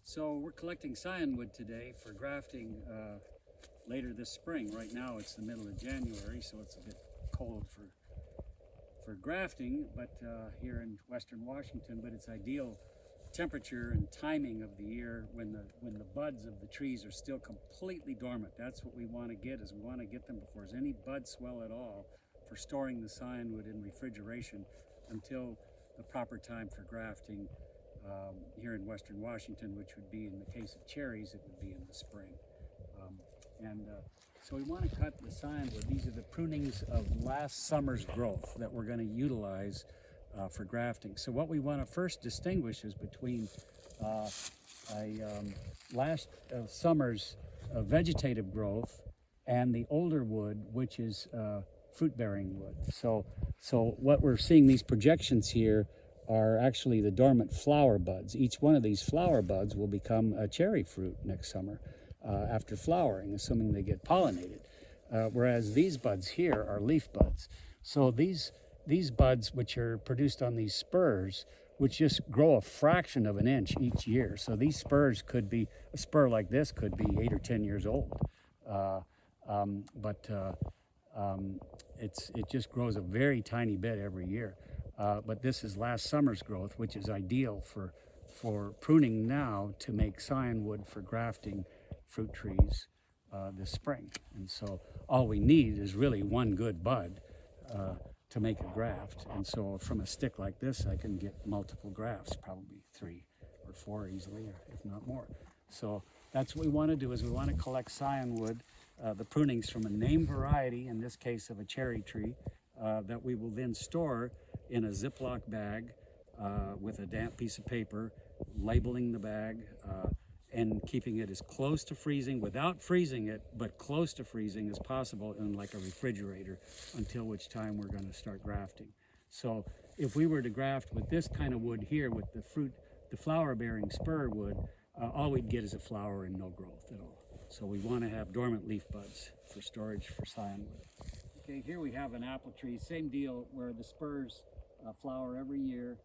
So we're collecting scionwood today for grafting later this spring. Right now it's the middle of January, so it's a bit cold for grafting, but here in Western Washington, but it's ideal temperature and timing of the year when the buds of the trees are still completely dormant. That's what we want to get, is we want to get them before there's any bud swell at all for storing the scionwood in refrigeration until the proper time for grafting here in Western Washington, which would be, in the case of cherries, it would be in the spring. So we want to cut the scionwood. These are the prunings of last summer's growth that we're going to utilize for grafting. So what we want to first distinguish is between last summer's vegetative growth and the older wood, which is fruit-bearing wood. So what we're seeing, these projections here, are actually the dormant flower buds. Each one of these flower buds will become a cherry fruit next summer after flowering, assuming they get pollinated. Whereas these buds here are leaf buds. So these buds, which are produced on these spurs, which just grow a fraction of an inch each year. So these spurs could be, a spur like this could be 8 or 10 years old. It just grows a very tiny bit every year. But this is last summer's growth, which is ideal for pruning now to make scionwood for grafting fruit trees this spring. And so all we need is really one good bud to make a graft. And so from a stick like this, I can get multiple grafts, probably 3 or 4 easily, or if not more. So that's what we want to do, is we want to collect scionwood, the prunings from a named variety, in this case of a cherry tree, that we will then store in a Ziploc bag with a damp piece of paper, labeling the bag and keeping it as close to freezing, without freezing it, but close to freezing as possible in like a refrigerator, until which time we're going to start grafting. So if we were to graft with this kind of wood here, with the flower-bearing spur wood, all we'd get is a flower and no growth at all. So we want to have dormant leaf buds for storage for scionwood. Okay, here we have an apple tree, same deal, where the spurs flower every year,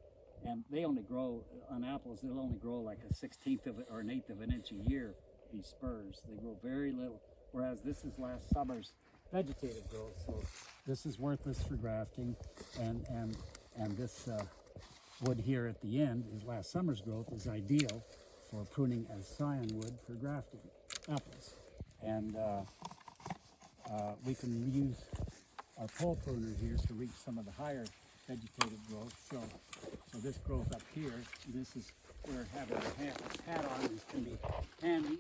and they only grow, on apples, they'll only grow like a 1/16 of it or an 1/8 of an inch a year, these spurs. They grow very little, whereas this is last summer's vegetative growth. So this is worthless for grafting, and this wood here at the end is last summer's growth, is ideal for pruning as scionwood for grafting apples. And we can use our pole pruner here to reach some of the higher vegetative growth. So this growth up here, this is where having a hat on is can be handy.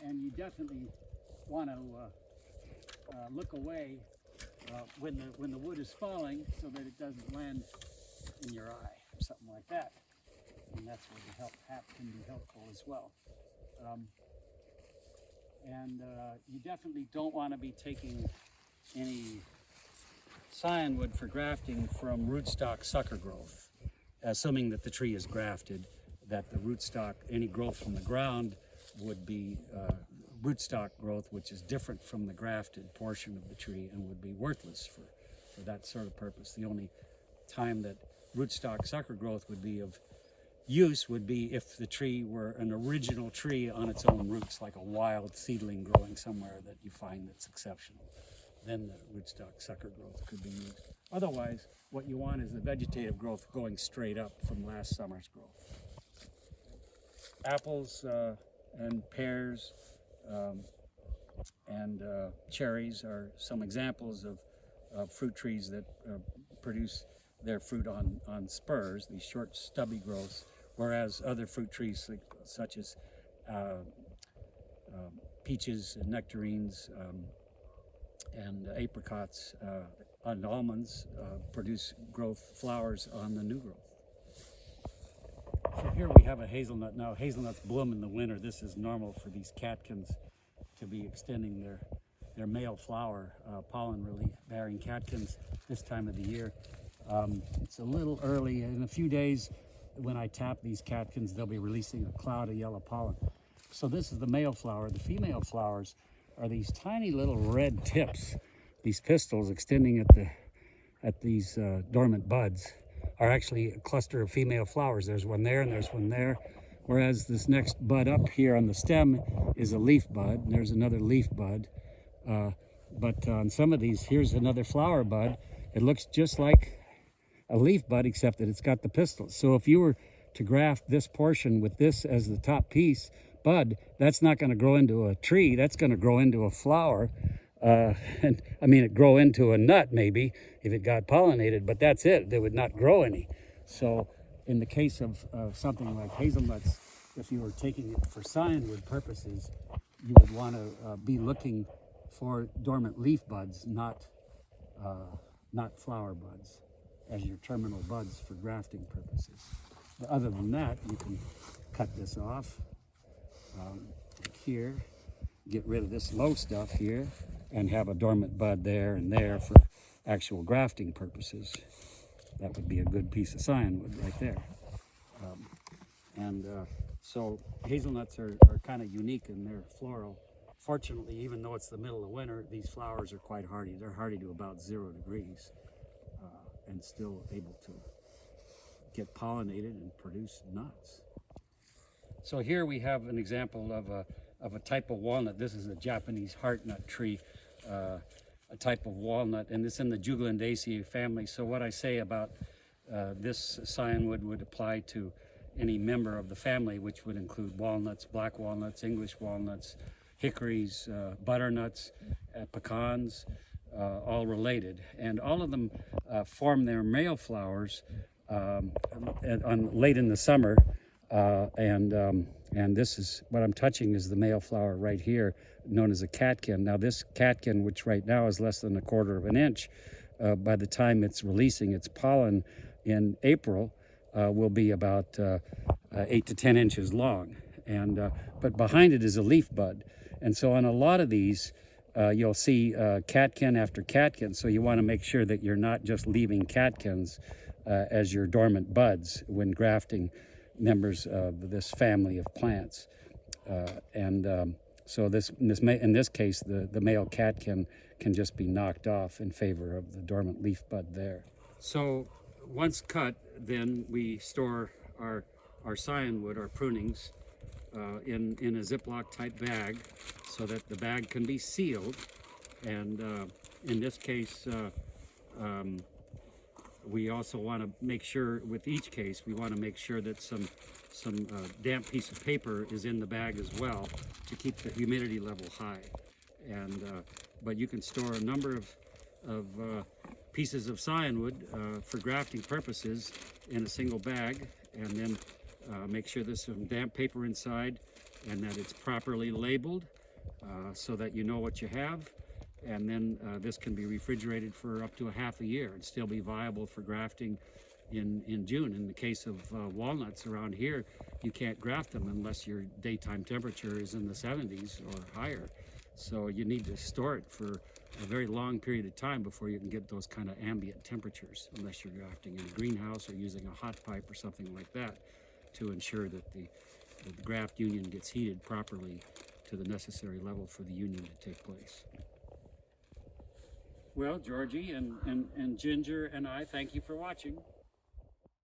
And you definitely want to look away when the wood is falling, so that it doesn't land in your eye or something like that. And that's where the hat can be helpful as well. You definitely don't want to be taking any scionwood for grafting from rootstock sucker growth, assuming that the tree is grafted, that the rootstock, any growth from the ground, would be rootstock growth, which is different from the grafted portion of the tree and would be worthless for that sort of purpose. The only time that rootstock sucker growth would be of use would be if the tree were an original tree on its own roots, like a wild seedling growing somewhere that you find that's exceptional. Then the rootstock sucker growth could be used. Otherwise, what you want is the vegetative growth going straight up from last summer's growth. Apples and pears and cherries are some examples of fruit trees that produce their fruit on spurs, these short stubby growths, whereas other fruit trees such as peaches and nectarines and apricots and almonds produce flowers on the new growth. So here we have a hazelnut. Now hazelnuts bloom in the winter. This is normal for these catkins to be extending their male flower, pollen really bearing catkins this time of the year. It's a little early. In a few days, when I tap these catkins, they'll be releasing a cloud of yellow pollen. So this is the male flower. The female flowers are these tiny little red tips, these pistils extending at these dormant buds are actually a cluster of female flowers. There's one there and there's one there. Whereas this next bud up here on the stem is a leaf bud, and there's another leaf bud. But on some of these, here's another flower bud. It looks just like a leaf bud, except that it's got the pistils. So if you were to graft this portion with this as the top piece bud, that's not going to grow into a tree. That's going to grow into a flower. And I mean, it grow into a nut maybe if it got pollinated, but that's it. They would not grow any. So in the case of something like hazelnuts, if you were taking it for scionwood purposes, you would want to be looking for dormant leaf buds, not flower buds, as your terminal buds for grafting purposes. But other than that, you can cut this off here, get rid of this low stuff here, and have a dormant bud there and there for actual grafting purposes. That would be a good piece of scionwood right there. So hazelnuts are kind of unique in their floral. Fortunately, even though it's the middle of winter, these flowers are quite hardy. They're hardy to about 0 degrees and still able to get pollinated and produce nuts. So here we have an example of a type of walnut. This is a Japanese heartnut tree, a type of walnut, and it's in the Jugulandaceae family. So what I say about this scionwood would apply to any member of the family, which would include walnuts, black walnuts, English walnuts, hickories, butternuts, pecans, all related. And all of them form their male flowers late in the summer. And this is what I'm touching is the male flower right here, known as a catkin. Now this catkin, which right now is less than 1/4 of an inch, by the time it's releasing its pollen in April, will be about 8 to 10 inches long. And but behind it is a leaf bud. And so on a lot of these, you'll see catkin after catkin. So you want to make sure that you're not just leaving catkins as your dormant buds when grafting members of this family of plants. So in this case, the male catkin can just be knocked off in favor of the dormant leaf bud there. So once cut, then we store our scionwood, our prunings, in a Ziploc type bag so that the bag can be sealed. And in this case, we also want to make sure, with each case, we want to make sure that some damp piece of paper is in the bag as well to keep the humidity level high. And but you can store a number of pieces of scionwood for grafting purposes in a single bag, and then make sure there's some damp paper inside and that it's properly labeled so that you know what you have. And then this can be refrigerated for up to a half a year and still be viable for grafting in June. In the case of walnuts around here, you can't graft them unless your daytime temperature is in the 70s or higher. So you need to store it for a very long period of time before you can get those kind of ambient temperatures, unless you're grafting in a greenhouse or using a hot pipe or something like that to ensure that the graft union gets heated properly to the necessary level for the union to take place. Well, Georgie and Ginger and I thank you for watching.